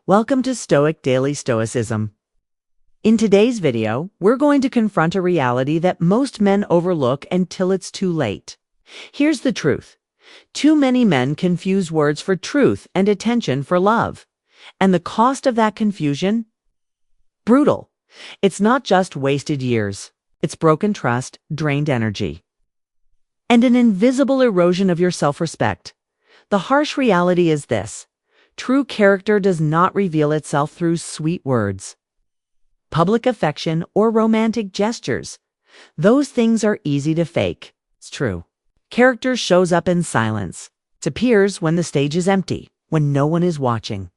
Welcome to Stoic Daily Stoicism. In today's video, we're going to confront a reality that most men overlook until it's too late. Here's the truth. Too many men confuse words for truth and attention for love. And the cost of that confusion? Brutal. It's not just wasted years. It's broken trust, drained energy, and an invisible erosion of your self-respect. The harsh reality is this. True character does not reveal itself through sweet words, public affection, or romantic gestures. Those things are easy to fake. It's true. Character shows up in silence. It appears when the stage is empty, when no one is watching,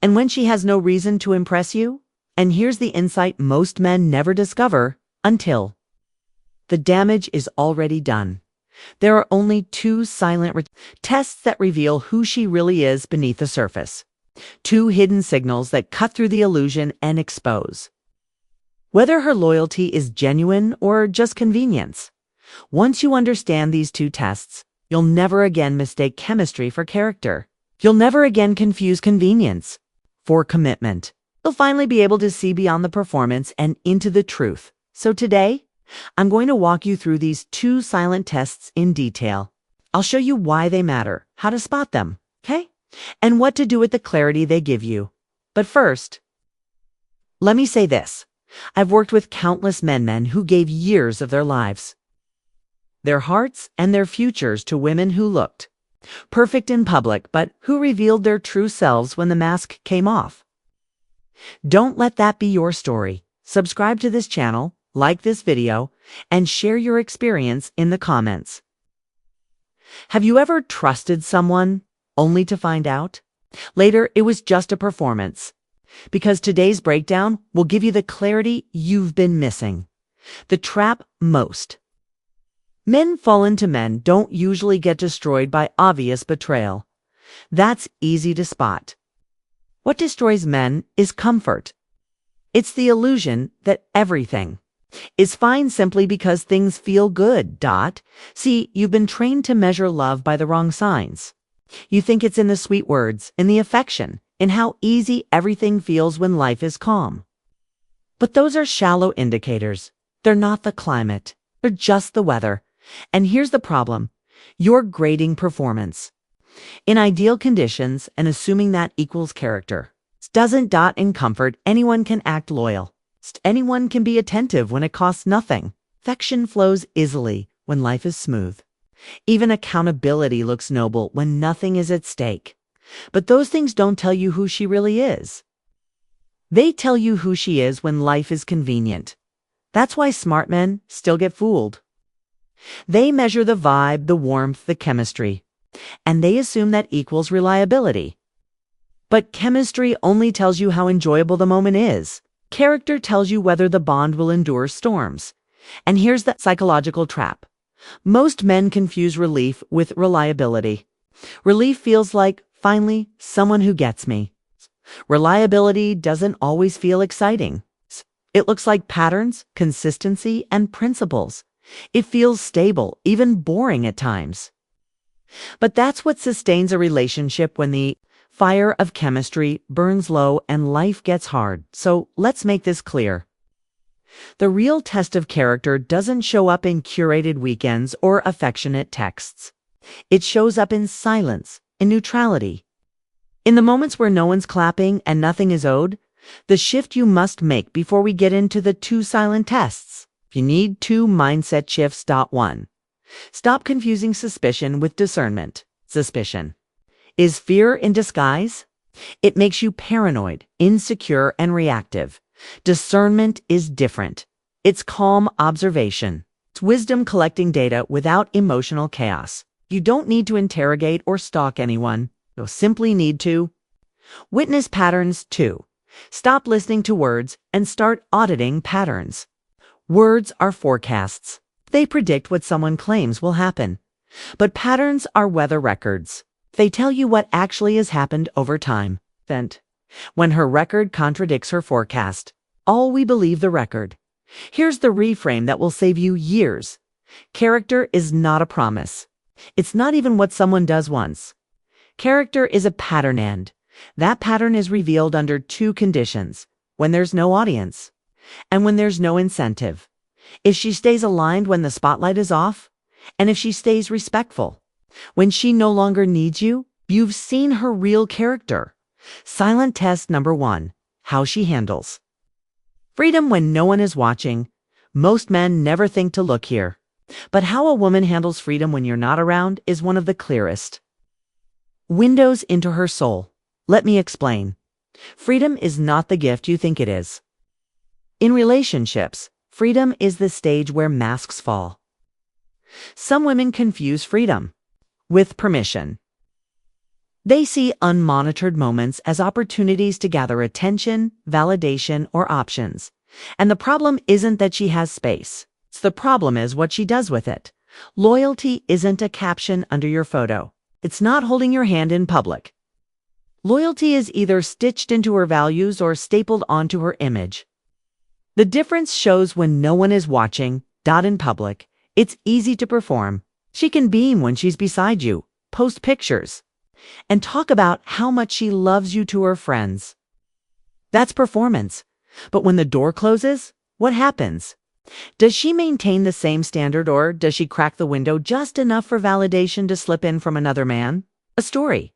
and when she has no reason to impress you. And here's the insight most men never discover until the damage is already done. There are only two silent tests that reveal who she really is beneath the surface. Two hidden signals that cut through the illusion and expose whether her loyalty is genuine or just convenience. Once you understand these two tests, you'll never again mistake chemistry for character. You'll never again confuse convenience for commitment. You'll finally be able to see beyond the performance and into the truth. So today, I'm going to walk you through these two silent tests in detail. I'll show you why they matter, how to spot them, okay? And what to do with the clarity they give you. But first, let me say this. I've worked with countless men who gave years of their lives, their hearts, and their futures to women who looked perfect in public, but who revealed their true selves when the mask came off. Don't let that be your story. Subscribe to this channel, like this video, and share your experience in the comments. Have you ever trusted someone only to find out later it was just a performance? Because today's breakdown will give you the clarity you've been missing. The trap most men fall into. Men don't usually get destroyed by obvious betrayal. That's easy to spot. What destroys men is comfort. It's the illusion that everything is fine simply because things feel good. See, you've been trained to measure love by the wrong signs. You think it's in the sweet words, in the affection, in how easy everything feels when life is calm. But those are shallow indicators. They're not the climate. They're just the weather. And here's the problem. You're grading performance in ideal conditions and assuming that equals character. Doesn't. In comfort, anyone can act loyal. Anyone can be attentive when it costs nothing. Affection flows easily when life is smooth. Even accountability looks noble when nothing is at stake. But those things don't tell you who she really is. They tell you who she is when life is convenient. That's why smart men still get fooled. They measure the vibe, the warmth, the chemistry, and they assume that equals reliability. But chemistry only tells you how enjoyable the moment is. Character tells you whether the bond will endure storms. And here's the psychological trap. Most men confuse relief with reliability. Relief feels like, finally, someone who gets me. Reliability doesn't always feel exciting. It looks like patterns, consistency, and principles. It feels stable, even boring at times. But that's what sustains a relationship when the fire of chemistry burns low and life gets hard. So let's make this clear. The real test of character doesn't show up in curated weekends or affectionate texts. It shows up in silence, in neutrality. In the moments where no one's clapping and nothing is owed, the shift you must make before we get into the two silent tests. You need two mindset shifts. 1. Stop confusing suspicion with discernment. Suspicion is fear in disguise. It makes you paranoid, insecure, and reactive. Discernment is different. It's calm observation. It's wisdom collecting data without emotional chaos. You don't need to interrogate or stalk anyone. You'll simply need to witness patterns. 2. Stop listening to words and start auditing patterns. Words are forecasts. They predict what someone claims will happen. But patterns are weather records. They tell you what actually has happened over time. When her record contradicts her forecast, all we believe the record. Here's the reframe that will save you years. Character is not a promise. It's not even what someone does once. Character is a pattern, and That pattern is revealed under two conditions: when there's no audience and when there's no incentive. If she stays aligned when the spotlight is off, and if she stays respectful when she no longer needs you, you've seen her real character. Silent test number 1: how she handles freedom when no one is watching. Most men never think to look here. But how a woman handles freedom when you're not around is one of the clearest windows into her soul. Let me explain. Freedom is not the gift you think it is. In relationships, freedom is the stage where masks fall. Some women confuse freedom with permission. They see unmonitored moments as opportunities to gather attention, validation, or options. And the problem isn't that she has space. The problem is what she does with it. Loyalty isn't a caption under your photo. It's not holding your hand in public. Loyalty is either stitched into her values or stapled onto her image. The difference shows when no one is watching, not in public. It's easy to perform. She can beam when she's beside you, post pictures, and talk about how much she loves you to her friends. That's performance. But when the door closes, what happens? Does she maintain the same standard, or does she crack the window just enough for validation to slip in from another man? A story.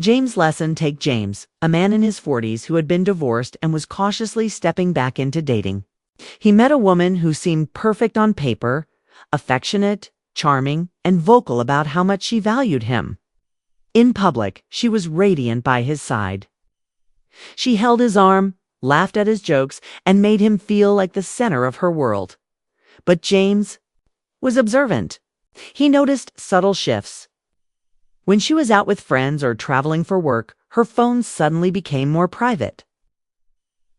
James Lesson. Take James, a man in his 40s who had been divorced and was cautiously stepping back into dating. He met a woman who seemed perfect on paper, affectionate, charming, and vocal about how much she valued him. In public, she was radiant by his side. She held his arm, laughed at his jokes, and made him feel like the center of her world. But James was observant. He noticed subtle shifts. When she was out with friends or traveling for work, her phone suddenly became more private.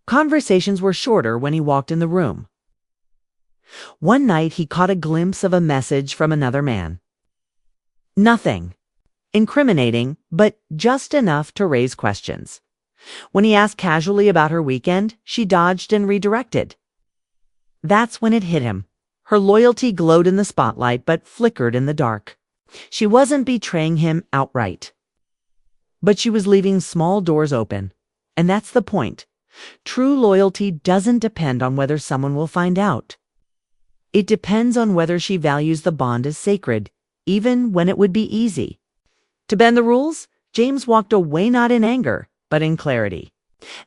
Conversations were shorter when he walked in the room. One night, he caught a glimpse of a message from another man. Nothing incriminating, but just enough to raise questions. When he asked casually about her weekend, she dodged and redirected. That's when it hit him. Her loyalty glowed in the spotlight but flickered in the dark. She wasn't betraying him outright, but she was leaving small doors open. And that's the point. True loyalty doesn't depend on whether someone will find out. It depends on whether she values the bond as sacred, even when it would be easy to bend the rules. James walked away not in anger, but in clarity.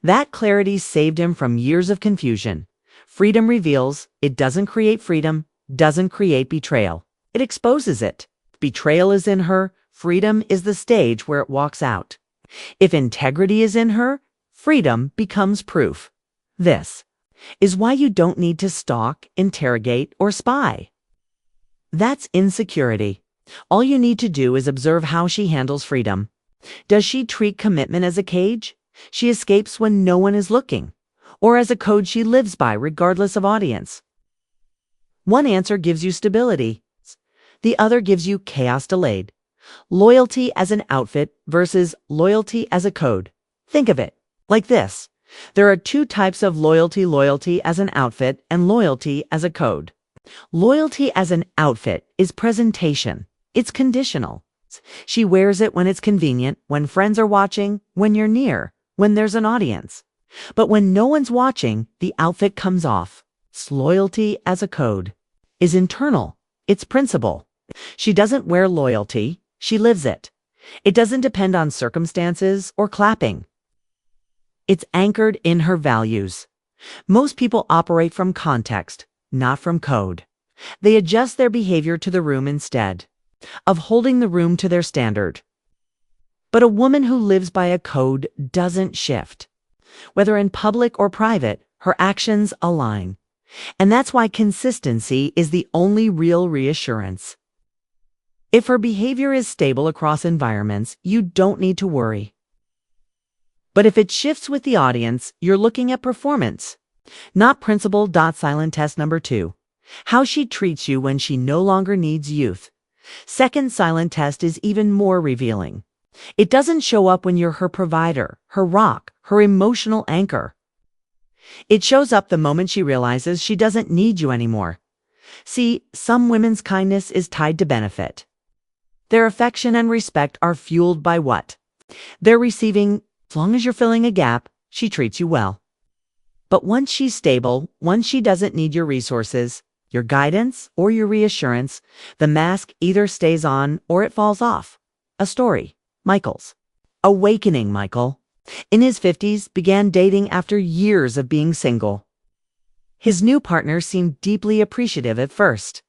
That clarity saved him from years of confusion. Freedom reveals. It doesn't create freedom, doesn't create betrayal. It exposes it. Betrayal is in her. Freedom is the stage where it walks out. If integrity is in her, freedom becomes proof. This is why you don't need to stalk, interrogate, or spy. That's insecurity. All you need to do is observe how she handles freedom. Does she treat commitment as a cage she escapes when no one is looking, or as a code she lives by regardless of audience? One answer gives you stability. The other gives you chaos delayed. Loyalty as an outfit versus loyalty as a code. Think of it like this. There are two types of loyalty: loyalty as an outfit and loyalty as a code. Loyalty as an outfit is presentation. It's conditional. She wears it when it's convenient, when friends are watching, when you're near, when there's an audience. But when no one's watching, the outfit comes off. Loyalty as a code is internal. It's principle. She doesn't wear loyalty. She lives it. It doesn't depend on circumstances or clapping. It's anchored in her values. Most people operate from context, not from code. They adjust their behavior to the room instead of holding the room to their standard. But a woman who lives by a code doesn't shift. Whether in public or private, her actions align. And that's why consistency is the only real reassurance. If her behavior is stable across environments, you don't need to worry. But if it shifts with the audience, you're looking at performance, not principle. Silent test number 2. How she treats you when she no longer needs youth. Second silent test is even more revealing. It doesn't show up when you're her provider, her rock, her emotional anchor. It shows up the moment she realizes she doesn't need you anymore. See, some women's kindness is tied to benefit. Their affection and respect are fueled by what they're receiving As long as you're filling a gap, she treats you well. But once she's stable, once she doesn't need your resources, your guidance, or your reassurance, the mask either stays on or it falls off. A story. Michael's. Awakening Michael. In his 50s, began dating after years of being single. His new partner seemed deeply appreciative at first.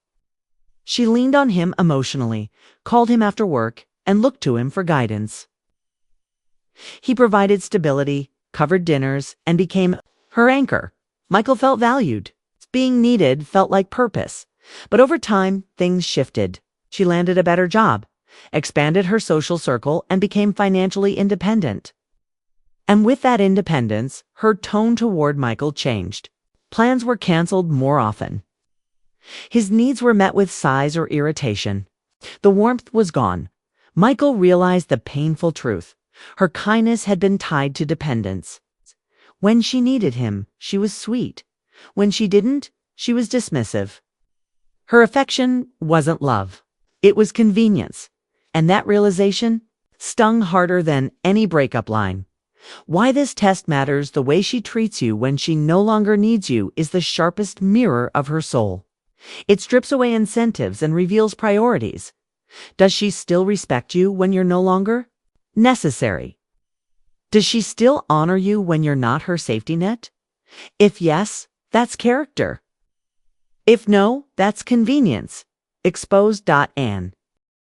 She leaned on him emotionally, called him after work, and looked to him for guidance. He provided stability, covered dinners, and became her anchor. Michael felt valued. Being needed felt like purpose. But over time, things shifted. She landed a better job, expanded her social circle, and became financially independent. And with that independence, her tone toward Michael changed. Plans were canceled more often. His needs were met with sighs or irritation. The warmth was gone. Michael realized the painful truth. Her kindness had been tied to dependence. When she needed him, she was sweet. When she didn't, she was dismissive. Her affection wasn't love. It was convenience. And that realization stung harder than any breakup line. Why this test matters: the way she treats you when she no longer needs you is the sharpest mirror of her soul. It strips away incentives and reveals priorities. Does she still respect you when you're no longer necessary? Does she still honor you when you're not her safety net? If yes, that's character. If no, that's convenience. Exposed.an